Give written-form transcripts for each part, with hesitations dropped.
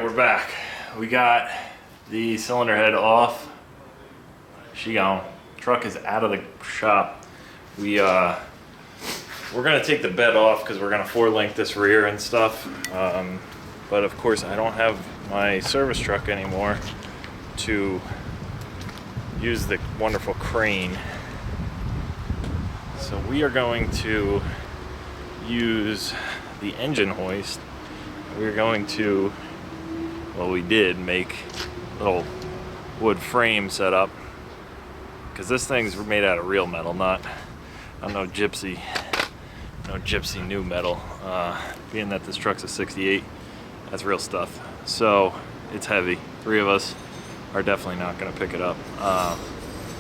Alright, we're back. We got the cylinder head off. She gone. Truck is out of the shop. We're gonna take the bed off because we're gonna 4-link this rear and stuff. But of course I don't have my service truck anymore to use the wonderful crane. So we are going to use the engine hoist. We're going to, well, we did make a little wood frame setup because this thing's made out of real metal, not no gypsy new metal. Being that this truck's a 68, that's real stuff. So it's heavy. 3 of us are definitely not going to pick it up.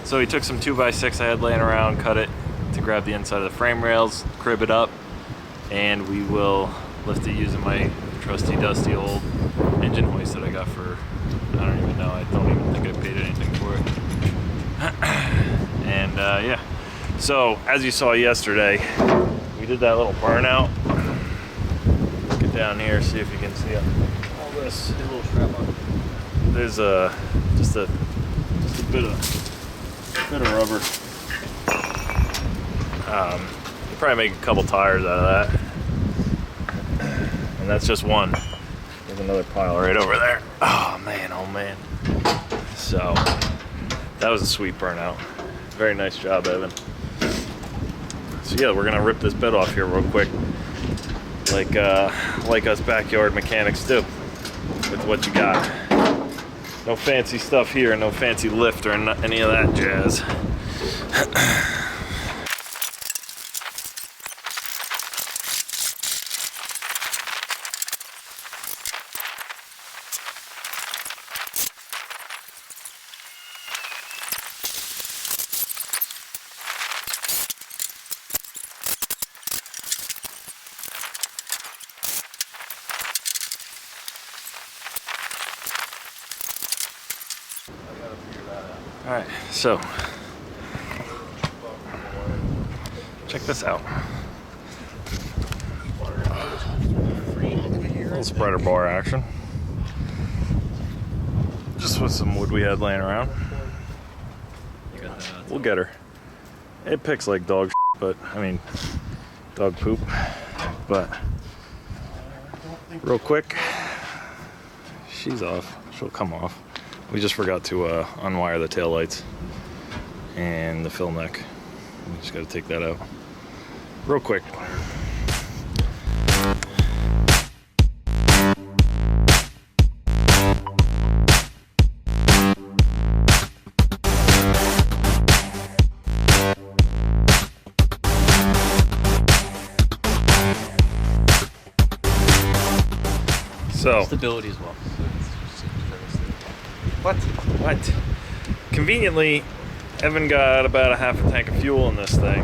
So he took some 2x6 I had laying around, cut it to grab the inside of the frame rails, crib it up, and we will lift it using my trusty dusty old engine hoist that I got for, I don't even know, I don't even think I paid anything for it. And yeah, so as you saw yesterday, we did that little burnout. Get down here, see if you can see all this. A little strap on. There's just a bit of rubber. You probably make a couple tires out of that. And that's just one. There's another pile right over there. Oh man, oh man. So that was a sweet burnout. Very nice job, Evan. So yeah, we're gonna rip this bed off here real quick, like us backyard mechanics do, with what you got. No fancy stuff here, no fancy lift or any of that jazz. Alright, so check this out. Little spreader bar action. Just with some wood we had laying around. We'll get her. It picks like dog shit, but I mean dog poop. But real quick, she's off. She'll come off. We just forgot to unwire the tail lights and the fill neck. We just got to take that out real quick. So stability as well. What? Conveniently, Evan got about a half a tank of fuel in this thing,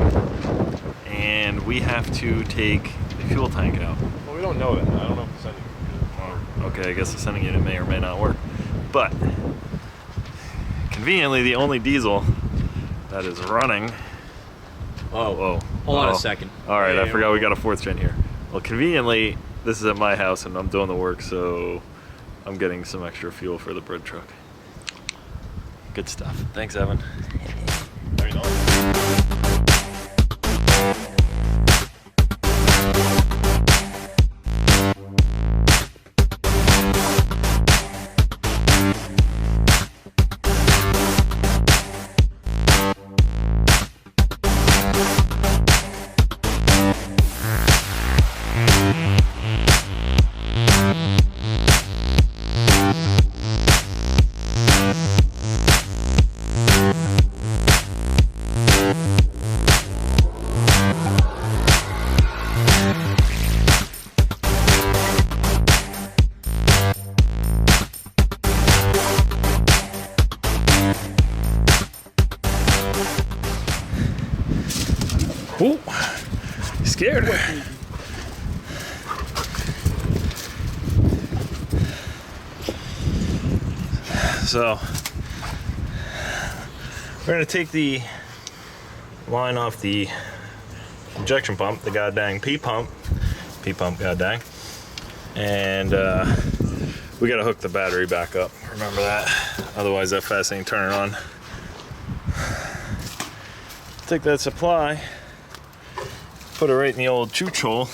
and we have to take the fuel tank out. Well, we don't know that. I don't know if the sending unit Well, okay, I guess the sending unit may or may not work. But, conveniently, the only diesel that is running... Hold on a second. Alright, I forgot we got a 4th gen here. Well, conveniently, this is at my house, and I'm doing the work, so I'm getting some extra fuel for the bread truck. Good stuff. Thanks, Evan. Very nice. Ooh, scared. So we're gonna take the line off the injection pump, the goddamn P pump, god dang, and We gotta hook the battery back up. Remember that. Otherwise that fast ain't turning on. Take that supply, put it right in the old chooch hole.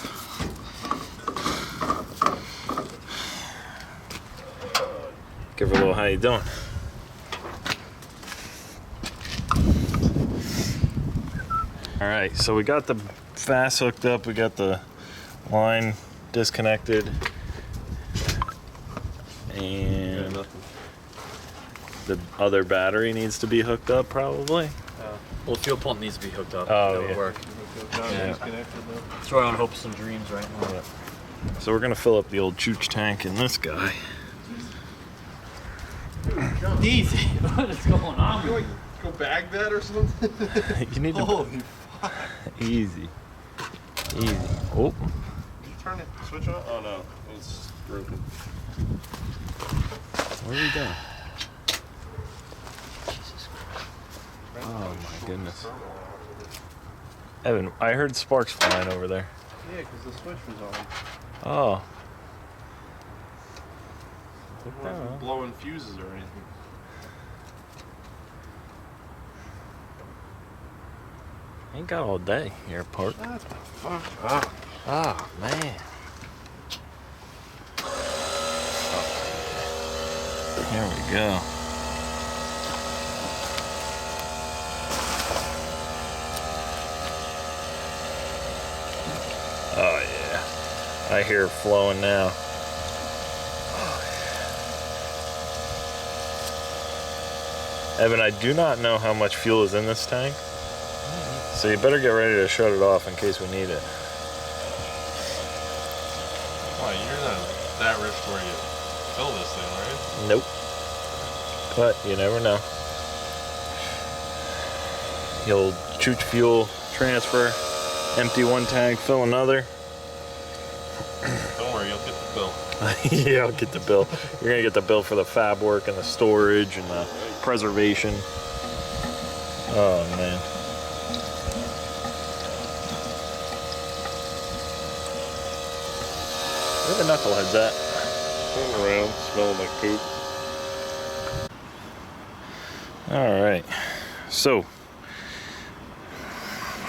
Give her a little how you doing. All right, so we got the fast hooked up. We got the line disconnected. And the other battery needs to be hooked up probably. Well, the fuel pump needs to be hooked up. Oh, that would yeah. work. Yeah. That's why on hopes and dreams right now. Yeah. So we're gonna fill up the old chooch tank in this guy. Easy. What is going on? You like go bag that or something? You need to Holy fuck. easy. Easy. Oh, Did you turn it switch on? Oh no, it's broken. where are we going? Oh my goodness. Evan, I heard sparks flying over there. Yeah, because the switch was on. Oh. It wasn't blowing fuses or anything. Ain't got all day, airport. What the fuck? Ah. Oh man. There we go. Oh yeah. I hear it flowing now. Oh yeah. Evan, I do not know how much fuel is in this tank. So you better get ready to shut it off in case we need it. Why, you're not that rich where you fill this thing, right? Nope. But you never know. The old chooch fuel transfer. Empty one tank, fill another. Don't worry, you'll get the bill. Yeah, I'll get the bill. You're gonna get the bill for the fab work and the storage and the preservation. Oh man. Where the knuckleheads at? Going around, smelling like poop. Alright. So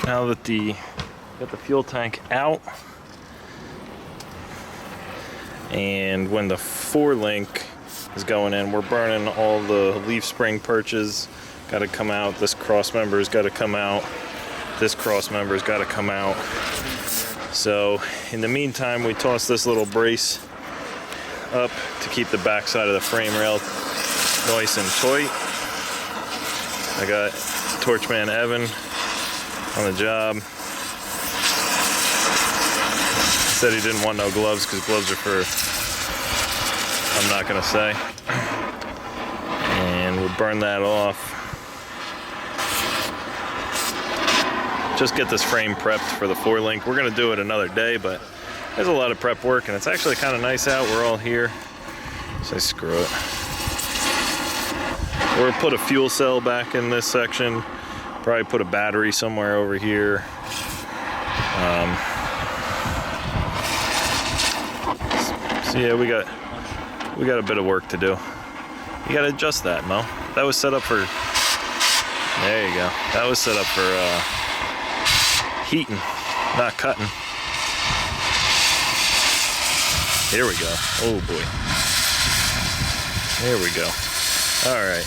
now that got the fuel tank out, and when the 4-link is going in, we're burning all the leaf spring perches. Got to come out. This cross member's got to come out. This cross member's got to come out. So in the meantime, we toss this little brace up to keep the back side of the frame rail nice and tight. I got Torchman Evan on the job. Said he didn't want no gloves because gloves are for, I'm not gonna say. And we'll burn that off. Just get this frame prepped for the 4-link. We're gonna do it another day, but there's a lot of prep work and it's actually kind of nice out. We're all here. So screw it. We'll put a fuel cell back in this section. Probably put a battery somewhere over here. So yeah, we got a bit of work to do. You gotta adjust that, Mo. That was set up for, there you go. That was set up for heating, not cutting. Here we go. Oh boy. There we go. All right.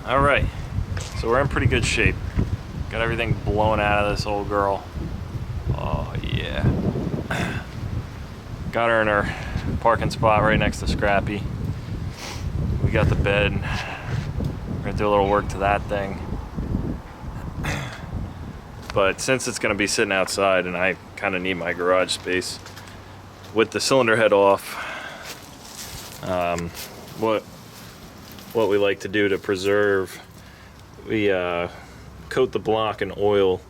All right, so we're in pretty good shape. Got everything blown out of this old girl. Oh yeah. Got her in her parking spot right next to Scrappy. We got the bed gonna do a little work to that thing. But since it's gonna be sitting outside and I kind of need my garage space, with the cylinder head off, what we like to do to preserve, we coat the block in oil,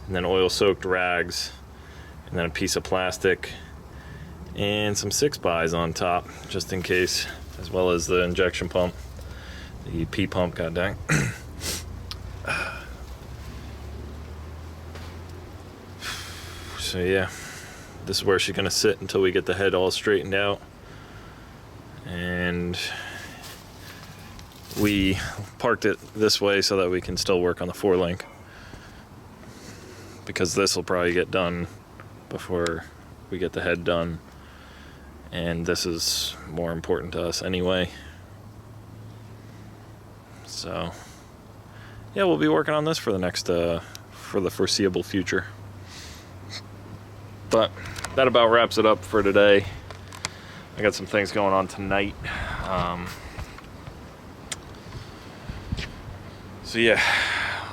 and then oil soaked rags, and then a piece of plastic and some 6x on top, just in case, as well as the injection pump, the P pump, god dang. So yeah, this is where she's gonna sit until we get the head all straightened out. And we parked it this way so that we can still work on the 4-link, because this will probably get done before we get the head done, and this is more important to us anyway. So yeah, we'll be working on this for the next for the foreseeable future. But that about wraps it up for today. I got some things going on tonight. So yeah,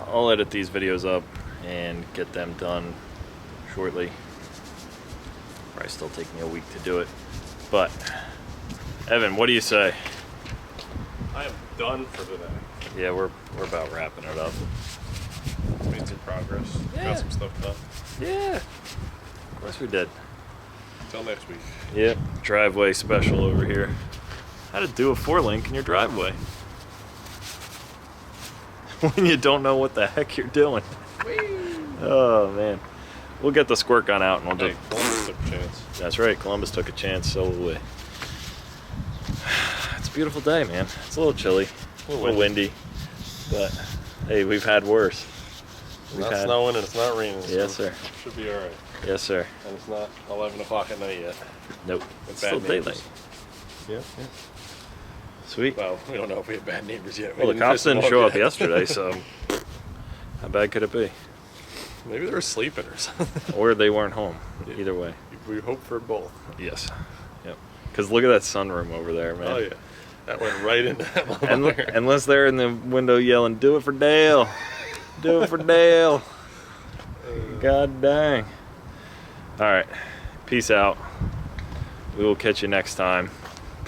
I'll edit these videos up and get them done shortly. Probably still take me a week to do it. But Evan, what do you say? I am done for today. Yeah, we're about wrapping it up. Made some progress. Yeah. Got some stuff done. Yeah. Of course we did. Until next week. Yep, driveway special over here. How to do a 4-link in your driveway when you don't know what the heck you're doing. Oh man, we'll get the squirt gun out and we'll Hey, Columbus took a chance. That's right, Columbus took a chance, so will we. It's a beautiful day, man. It's a little chilly, a little windy, but hey, we've had worse. It's not snowing and it's not raining. Yes, so sir. Should be all right. Yes, sir. And it's not 11 o'clock at night yet. Nope. With It's bad still neighbors. daylight. Yeah. Sweet. Well, we don't know if we have bad neighbors yet. Well, the cops didn't show up yesterday, so how bad could it be? Maybe they were sleeping or something. Or they weren't home. Either way. We hope for both. Yes. Yep. Because look at that sunroom over there, man. Oh yeah, that went right into that And motherfucker. unless they're in the window yelling, "Do it for Dale! Do it for Dale!" God dang. All right. Peace out. We will catch you next time.